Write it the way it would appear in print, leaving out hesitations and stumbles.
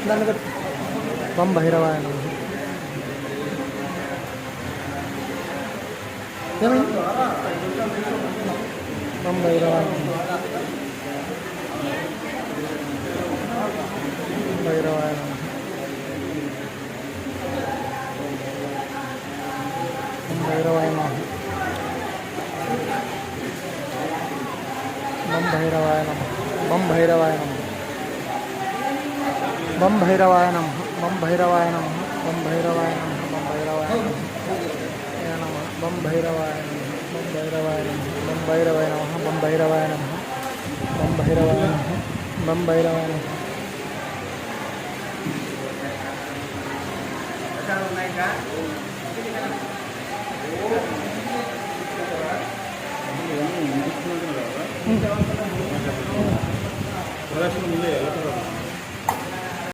దాన్ని బట్టి బం భైరవాయ నమః. ఏమైంది? బం భైరవాయ నమః. భైరవాయ నమః. భైరవాయ నమః. బం భైరవాయ నమః. బం భైరవాయ నమః. బం భైరవాయ నమః. బం భైరవాయ నమః. బం భైరవాయ నమః. బం భైరవాయ నమః. బం భైరవాయ నమః. బం భైరవాయ నమః. బం భైరవాయ నమః. బం భైరవాయ నమః. బం భైరవాయ నమః. బం భైరవాయ నమః. ముందే